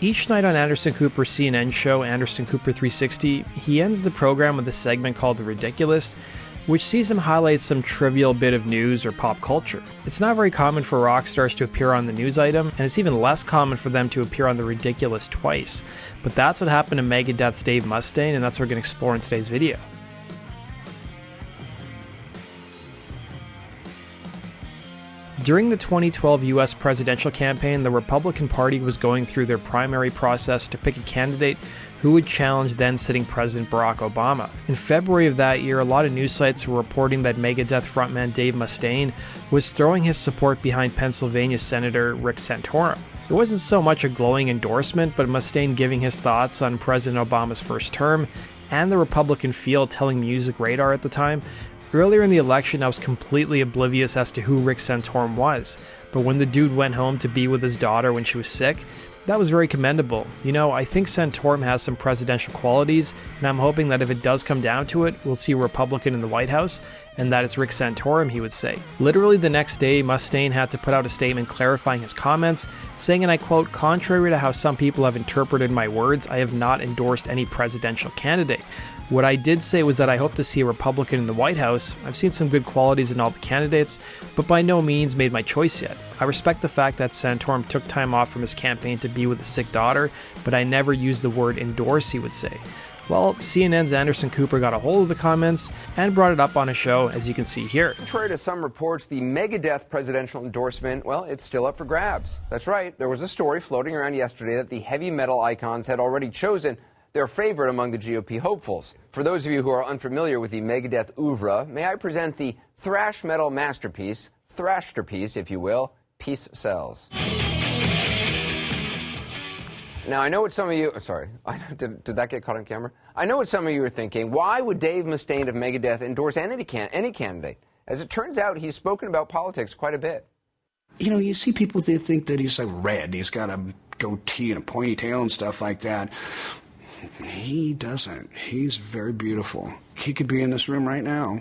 Each night on Anderson Cooper's CNN show, Anderson Cooper 360, he ends the program with a segment called The Ridiculous, which sees him highlight some trivial bit of news or pop culture. It's not very common for rock stars to appear on the news item, and it's even less common for them to appear on The Ridiculous twice. But that's what happened to Megadeth's Dave Mustaine, and that's what we're going to explore in today's video. During the 2012 US presidential campaign, the Republican Party was going through their primary process to pick a candidate who would challenge then-sitting President Barack Obama. In February of that year, a lot of news sites were reporting that Megadeth frontman Dave Mustaine was throwing his support behind Pennsylvania Senator Rick Santorum. It wasn't so much a glowing endorsement, but Mustaine giving his thoughts on President Obama's first term and the Republican field telling Music Radar at the time. Earlier in the election, I was completely oblivious as to who Rick Santorum was, but when the dude went home to be with his daughter when she was sick, that was very commendable. You know, I think Santorum has some presidential qualities, and I'm hoping that if it does come down to it, we'll see a Republican in the White House, and that it's Rick Santorum, he would say. Literally the next day, Mustaine had to put out a statement clarifying his comments, saying, and I quote, "Contrary to how some people have interpreted my words, I have not endorsed any presidential candidate. What I did say was that I hope to see a Republican in the White House. I've seen some good qualities in all the candidates, but by no means made my choice yet. I respect the fact that Santorum took time off from his campaign to be with a sick daughter, but I never used the word endorse," he would say. Well, CNN's Anderson Cooper got a hold of the comments and brought it up on a show, as you can see here. Contrary to some reports, the Megadeth presidential endorsement, well, it's still up for grabs. That's right. There was a story floating around yesterday that the heavy metal icons had already chosen their favorite among the GOP hopefuls. For those of you who are unfamiliar with the Megadeth oeuvre, may I present the thrash metal masterpiece, thrashterpiece, if you will, Peace Sells. Now, I know what some of you... Sorry, did that get caught on camera? I know what some of you are thinking. Why would Dave Mustaine of Megadeth endorse any candidate? As it turns out, he's spoken about politics quite a bit. You know, you see people, they think that he's like red. He's got a goatee and a ponytail and stuff like that. He doesn't. He's very beautiful. He could be in this room right now.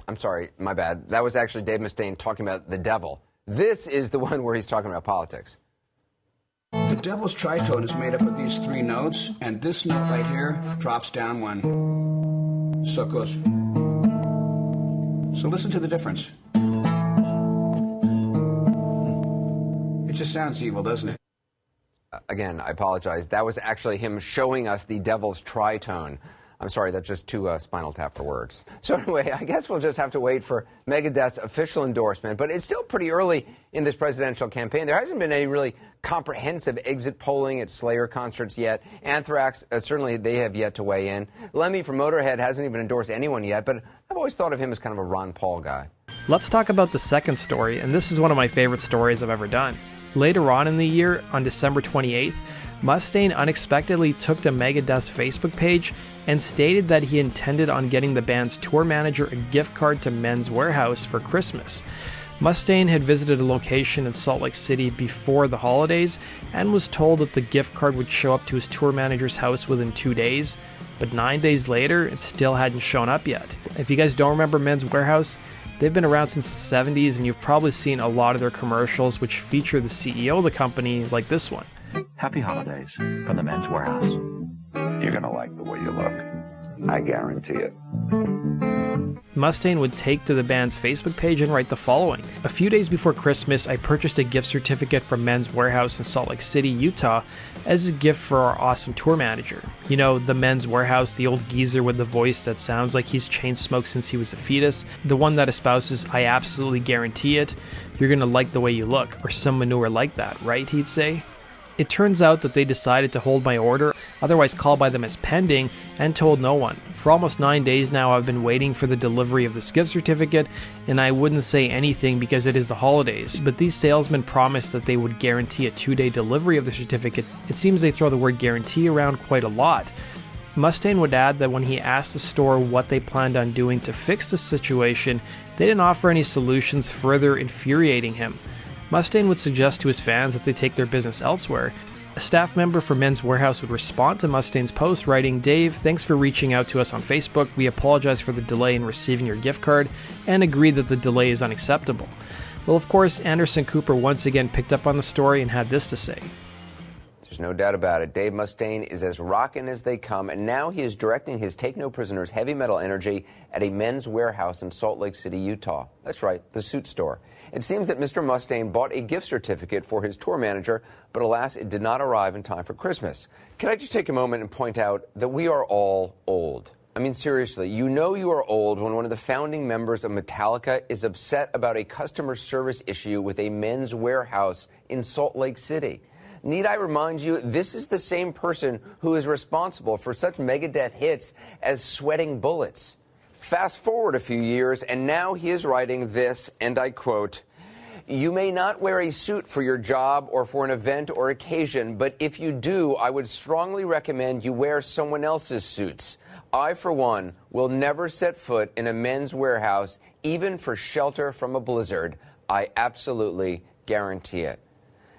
I'm sorry, my bad. That was actually Dave Mustaine talking about the devil. This is the one where he's talking about politics. The devil's tritone is made up of these three notes, and this note right here drops down one. So it goes. So listen to the difference. It just sounds evil, doesn't it? Again, I apologize. That was actually him showing us the devil's tritone. I'm sorry, that's just too Spinal Tap for words. So anyway, I guess we'll just have to wait for Megadeth's official endorsement. But it's still pretty early in this presidential campaign. There hasn't been any really comprehensive exit polling at Slayer concerts yet. Anthrax, certainly they have yet to weigh in. Lemmy from Motorhead hasn't even endorsed anyone yet, but I've always thought of him as kind of a Ron Paul guy. Let's talk about the second story, and this is one of my favorite stories I've ever done. Later on in the year, on December 28th, Mustaine unexpectedly took to Megadeth's Facebook page and stated that he intended on getting the band's tour manager a gift card to Men's Warehouse for Christmas. Mustaine had visited a location in Salt Lake City before the holidays and was told that the gift card would show up to his tour manager's house within 2 days, but 9 days later, it still hadn't shown up yet. If you guys don't remember Men's Warehouse, they've been around since the 70s, and you've probably seen a lot of their commercials which feature the CEO of the company, like this one. Happy holidays from the Men's Warehouse. You're going to like the way you look. I guarantee it. Mustaine would take to the band's Facebook page and write the following. A few days before Christmas, I purchased a gift certificate from Men's Warehouse in Salt Lake City, Utah, as a gift for our awesome tour manager. You know, the Men's Warehouse, the old geezer with the voice that sounds like he's chain smoked since he was a fetus, the one that espouses, I absolutely guarantee it, you're gonna like the way you look, or some manure like that, right, he'd say? It turns out that they decided to hold my order, otherwise called by them as pending, and told no one. For almost 9 days now, I've been waiting for the delivery of this gift certificate, and I wouldn't say anything because it is the holidays. But these salesmen promised that they would guarantee a 2-day delivery of the certificate. It seems they throw the word guarantee around quite a lot. Mustaine would add that when he asked the store what they planned on doing to fix the situation, they didn't offer any solutions, further infuriating him. Mustaine would suggest to his fans that they take their business elsewhere. A staff member from Men's Warehouse would respond to Mustaine's post, writing, "Dave, thanks for reaching out to us on Facebook. We apologize for the delay in receiving your gift card and agree that the delay is unacceptable." Well, of course, Anderson Cooper once again picked up on the story and had this to say. There's no doubt about it. Dave Mustaine is as rockin' as they come, and now he is directing his Take No Prisoners heavy metal energy at a Men's Warehouse in Salt Lake City, Utah. That's right, the suit store. It seems that Mr. Mustaine bought a gift certificate for his tour manager, but alas, it did not arrive in time for Christmas. Can I just take a moment and point out that we are all old? I mean, seriously, you know you are old when one of the founding members of Metallica is upset about a customer service issue with a Men's Warehouse in Salt Lake City. Need I remind you, this is the same person who is responsible for such Megadeth hits as Sweating Bullets. Fast forward a few years, and now he is writing this, and I quote, "You may not wear a suit for your job or for an event or occasion, but if you do, I would strongly recommend you wear someone else's suits. I, for one, will never set foot in a Men's Warehouse, even for shelter from a blizzard. I absolutely guarantee it."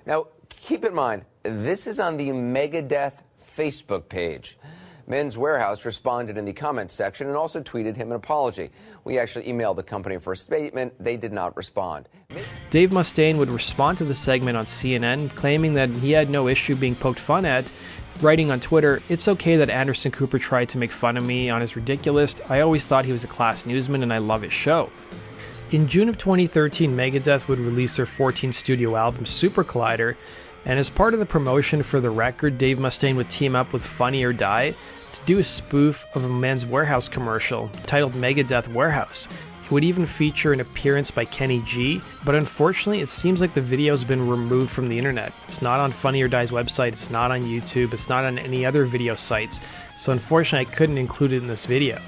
Now, keep in mind, this is on the Megadeth Facebook page. Men's Warehouse responded in the comments section and also tweeted him an apology. We actually emailed the company for a statement. They did not respond. Dave Mustaine would respond to the segment on CNN, claiming that he had no issue being poked fun at, writing on Twitter, "It's okay that Anderson Cooper tried to make fun of me on his ridiculous. I always thought he was a class newsman and I love his show." In June of 2013, Megadeth would release their 14th studio album, Super Collider, and as part of the promotion for the record, Dave Mustaine would team up with Funny or Die to do a spoof of a Men's Warehouse commercial titled Megadeth Warehouse. It would even feature an appearance by Kenny G, but unfortunately it seems like the video's been removed from the internet. It's not on Funny or Die's website, it's not on YouTube, it's not on any other video sites, so unfortunately I couldn't include it in this video.